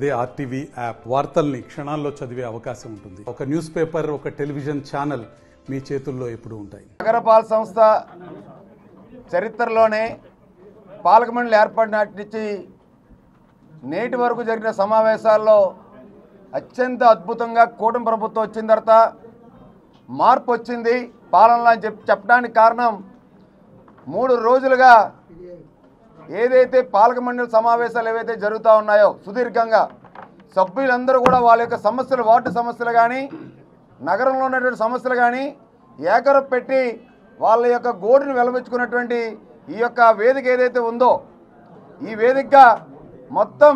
ఇదే RTV app వార్తల్ని క్షణాల్లో చదివే అవకాశం ఉంటుంది. ఒక న్యూస్ పేపర్, ఒక టెలివిజన్ ఛానల్ మీ చేతుల్లో ఎప్పుడూ ఉంటాయి. నగరపాలక సంస్థ చరిత్రలోనే పాలక మండలి ఏర్పడిన నాటి నుంచి నేటి వరకు జరిగిన సమావేశాల్లో అత్యంత అద్భుతంగా కూటమి ప్రభుత్వం వచ్చిన తర్వాత మార్పు వచ్చింది పాలనలో అని చెప్పడానికి కారణం 3 రోజులుగా ఏదైతే పాలక మండలి సమావేశాలు ఏవైతే జరుగుతూ ఉన్నాయో సుదీర్ఘంగా సభ్యులందరూ కూడా వాళ్ళ యొక్క సమస్యలు, వార్డు సమస్యలు కానీ నగరంలో ఉన్నటువంటి సమస్యలు కానీ ఏకరొప్పు పెట్టి వాళ్ళ యొక్క గోడును వెలబెచ్చుకున్నటువంటి ఈ యొక్క వేదిక ఏదైతే ఉందో ఈ వేదికగా మొత్తం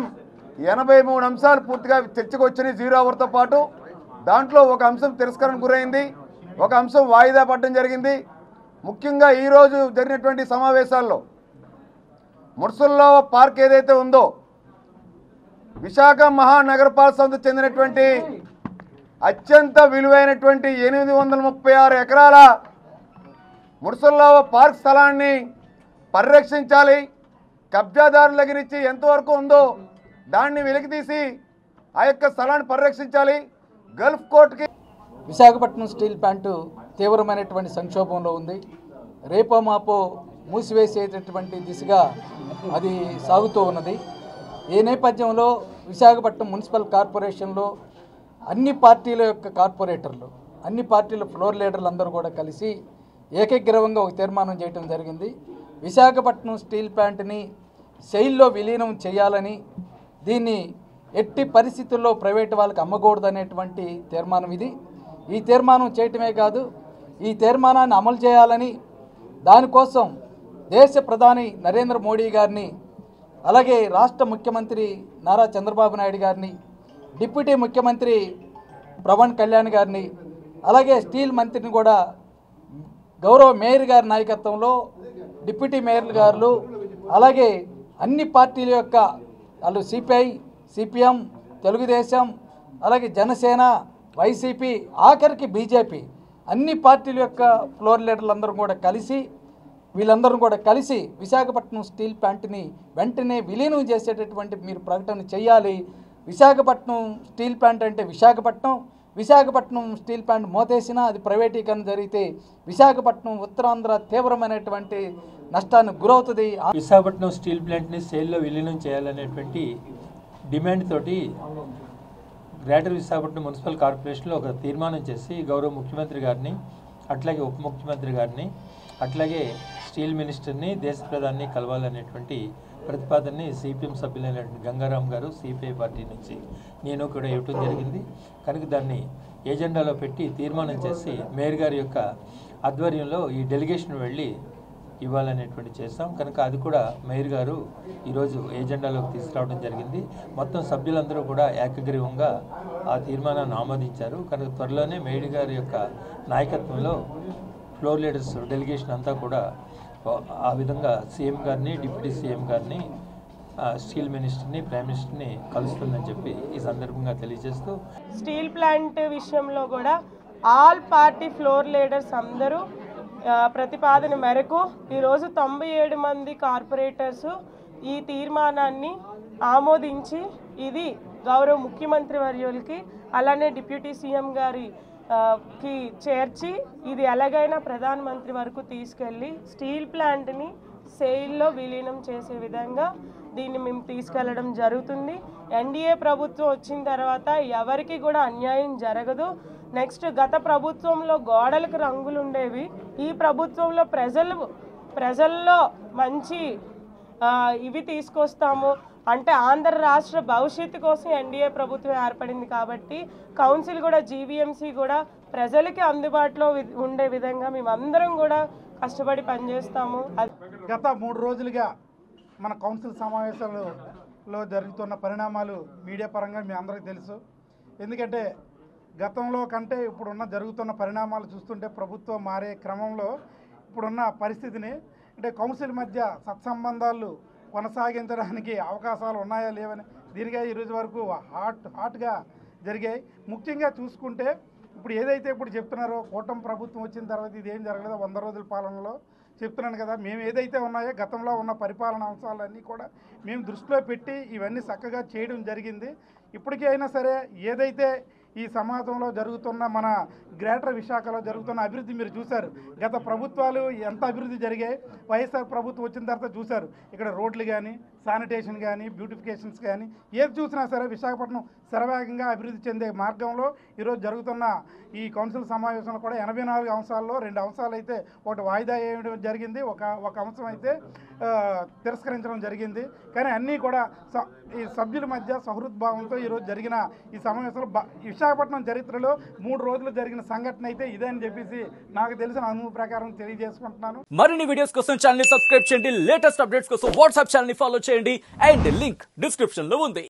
83 అంశాలు పూర్తిగా చర్చకు వచ్చినాయి 0 అవర్తో పాటు. దాంట్లో ఒక అంశం తిరస్కరణకు గురైంది, ఒక అంశం వాయిదా పడడం జరిగింది. ముఖ్యంగా ఈరోజు జరిగినటువంటి సమావేశాల్లో ముర్సుల్లో పార్క్ ఏదైతే ఉందో విశాఖ మహానగరపాలక సంస్థకు చెందినటువంటి అత్యంత విలువైనటువంటి 836 ఎకరాల ముర్సుల్లో పార్క్ స్థలాన్ని పరిరక్షించాలి, కబ్జాదారుల దగ్గర నుంచి ఎంతవరకు ఉందో దాన్ని వెలికితీసి ఆ యొక్క స్థలాన్ని పరిరక్షించాలి. గల్ఫ్ కోర్టుకి విశాఖపట్నం స్టీల్ ప్లాంటు తీవ్రమైనటువంటి సంక్షోభంలో ఉంది. రేపో మాపో మూసివేసేటటువంటి దిశగా అది సాగుతూ ఉన్నది. ఈ నేపథ్యంలో విశాఖపట్నం మున్సిపల్ కార్పొరేషన్లో అన్ని పార్టీల యొక్క కార్పొరేటర్లు, అన్ని పార్టీల ఫ్లోర్ లీడర్లు అందరూ కూడా కలిసి ఏకగ్రీవంగా ఒక తీర్మానం చేయడం జరిగింది. విశాఖపట్నం స్టీల్ ప్లాంట్ని సెయిల్లో విలీనం చేయాలని, దీన్ని ఎట్టి పరిస్థితుల్లో ప్రైవేటు వాళ్ళకి అమ్మకూడదనేటువంటి తీర్మానం ఇది. ఈ తీర్మానం చేయటమే కాదు, ఈ తీర్మానాన్ని అమలు చేయాలని దానికోసం దేశ ప్రధాని నరేంద్ర మోడీ గారిని, అలాగే రాష్ట్ర ముఖ్యమంత్రి నారా చంద్రబాబు నాయుడు గారిని, డిప్యూటీ ముఖ్యమంత్రి పవన్ కళ్యాణ్ గారిని, అలాగే స్టీల్ మంత్రిని కూడా గౌరవ మేయర్ గారి నాయకత్వంలో డిప్యూటీ మేయర్ గారు, అలాగే అన్ని పార్టీల యొక్క వాళ్ళు సిపిఐ, సిపిఎం, తెలుగుదేశం, అలాగే జనసేన, వైసీపీ, ఆఖరికి బీజేపీ అన్ని పార్టీల యొక్క ఫ్లోర్ లీడర్లందరూ కూడా కలిసి వీళ్ళందరూ కూడా కలిసి విశాఖపట్నం స్టీల్ ప్లాంట్ని వెంటనే విలీనం చేసేటటువంటి మీరు ప్రకటన చేయాలి. విశాఖపట్నం స్టీల్ ప్లాంట్ అంటే విశాఖపట్నం స్టీల్ ప్లాంట్ మోతేసినా అది ప్రైవేటీకరణ జరిగితే విశాఖపట్నం ఉత్తరాంధ్ర తీవ్రమైనటువంటి నష్టానికి గురవుతుంది. విశాఖపట్నం స్టీల్ ప్లాంట్ని సేల్లో విలీనం చేయాలనేటువంటి డిమాండ్ తోటి గ్రేటర్ విశాఖపట్నం మున్సిపల్ కార్పొరేషన్లో ఒక తీర్మానం చేసి గౌరవ ముఖ్యమంత్రి గారిని, అట్లాగే ఉప ముఖ్యమంత్రి గారిని, అట్లాగే స్టీల్ మినిస్టర్ని, దేశ ప్రధాని కలవాలనేటువంటి ప్రతిపాదనని సిపిఎం సభ్యులైనటువంటి గంగారాం గారు సిపిఐ పార్టీ నుంచి నేను కూడా ఇవ్వటం జరిగింది. కనుక దాన్ని ఏజెండాలో పెట్టి తీర్మానం చేసి మేయర్ గారి యొక్క ఆధ్వర్యంలో ఈ డెలిగేషన్ వెళ్ళి ఇవ్వాలనేటువంటి చేస్తాం. కనుక అది కూడా మేయర్ గారు ఈరోజు ఏజెండాలోకి తీసుకురావడం జరిగింది. మొత్తం సభ్యులందరూ కూడా ఏకగ్రీవంగా ఆ తీర్మానాన్ని ఆమోదించారు. కనుక త్వరలోనే మేయర్ గారి యొక్క నాయకత్వంలో ఫ్లోర్ లీడర్స్ డెలిగేషన్ అంతా కూడా ఆ విధంగా సీఎం గారిని, డిప్యూటీ సీఎం గారిని, స్టీల్ మినిస్టర్ని, ప్రైమ్ మినిస్టర్ని కలుస్తుందని చెప్పి ఈ సందర్భంగా తెలియజేస్తూ స్టీల్ ప్లాంట్ విషయంలో కూడా ఆల్ పార్టీ ఫ్లోర్ లీడర్స్ అందరూ ప్రతిపాదన మేరకు ఈరోజు 97 మంది కార్పొరేటర్స్ ఈ తీర్మానాన్ని ఆమోదించి ఇది గౌరవ ముఖ్యమంత్రి వర్యులకి అలానే డిప్యూటీ సీఎం గారికి చేర్చి ఇది ఎలాగైనా ప్రధానమంత్రి వరకు తీసుకెళ్ళి స్టీల్ ప్లాంట్ని సెయిల్లో విలీనం చేసే విధంగా దీన్ని మేము తీసుకెళ్లడం జరుగుతుంది. ఎన్డీఏ ప్రభుత్వం వచ్చిన తర్వాత ఎవరికి కూడా అన్యాయం జరగదు. నెక్స్ట్ గత ప్రభుత్వంలో గోడలకు రంగులు ఉండేవి, ఈ ప్రభుత్వంలో ప్రజల్లో మంచి ఇవి తీసుకొస్తాము అంటే ఆంధ్ర రాష్ట్ర భవిష్యత్తు కోసం ఎన్డీఏ ప్రభుత్వం ఏర్పడింది కాబట్టి కౌన్సిల్ కూడా జీవీఎంసీ కూడా ప్రజలకి అందుబాటులో ఉండే విధంగా మేమందరం కూడా కష్టపడి పనిచేస్తాము. గత 3 రోజులుగా మన కౌన్సిల్ సమావేశాలలో జరుగుతున్న పరిణామాలు మీడియా పరంగా మీ అందరికీ తెలుసు. ఎందుకంటే గతంలో కంటే ఇప్పుడున్న జరుగుతున్న పరిణామాలు చూస్తుంటే ప్రభుత్వం మారే క్రమంలో ఇప్పుడున్న పరిస్థితిని అంటే కౌన్సిల్ మధ్య సత్సంబంధాలు కొనసాగించడానికి అవకాశాలు ఉన్నాయా లేవని దీనిగా ఈరోజు వరకు హాట్గా జరిగాయి. ముఖ్యంగా చూసుకుంటే ఇప్పుడు ఏదైతే ఇప్పుడు చెప్తున్నారో కూటమి ప్రభుత్వం వచ్చిన తర్వాత ఇదేం జరగలేదు 100 రోజుల పాలనలో చెప్తున్నాను కదా, మేము ఏదైతే ఉన్నాయో గతంలో ఉన్న పరిపాలన అంశాలన్నీ కూడా మేము దృష్టిలో పెట్టి ఇవన్నీ చక్కగా చేయడం జరిగింది. ఇప్పటికీ అయినా సరే ఏదైతే ఈ సమాజంలో జరుగుతున్న మన గ్రేటర్ విశాఖలో జరుగుతున్న అభివృద్ధి మీరు చూశారు. గత ప్రభుత్వాలు ఎంత అభివృద్ధి జరిగాయి, వైఎస్ఆర్ ప్రభుత్వం వచ్చిన తర్వాత చూశారు. ఇక్కడ రోడ్లు కానీ, శానిటేషన్ కానీ, బ్యూటిఫికేషన్స్ కానీ ఏది చూసినా సరే విశాఖపట్నం శరవేగంగా అభివృద్ధి చెందే మార్గంలో ఈరోజు జరుగుతున్న ఈ కౌన్సిల్ సమావేశంలో కూడా 84 అంశాల్లో 2 అంశాలు అయితే ఒకటి వాయిదా వేయడం జరిగింది, ఒక అంశం అయితే తిరస్కరించడం జరిగింది. కానీ అన్నీ కూడా ఈ సభ్యుల మధ్య సహృద్భావంతో ఈరోజు జరిగిన ఈ సమావేశంలో విశాఖపట్నం చరిత్రలో 3 రోజులు జరిగిన సంఘటన అయితే ఇదే అని చెప్పేసి నాకు తెలిసిన అనుభవం ప్రకారం తెలియజేసుకుంటున్నాను. మరిన్ని వీడియోస్ కోసం ఛానల్ ని సబ్స్క్రైబ్ చేయండి, లేటెస్ట్ అప్డేట్స్ కోసం వాట్సాప్ ఛానల్ ని ఫాలో చేయండి అండ్ లింక్ డిస్క్రిప్షన్ లో ఉంది.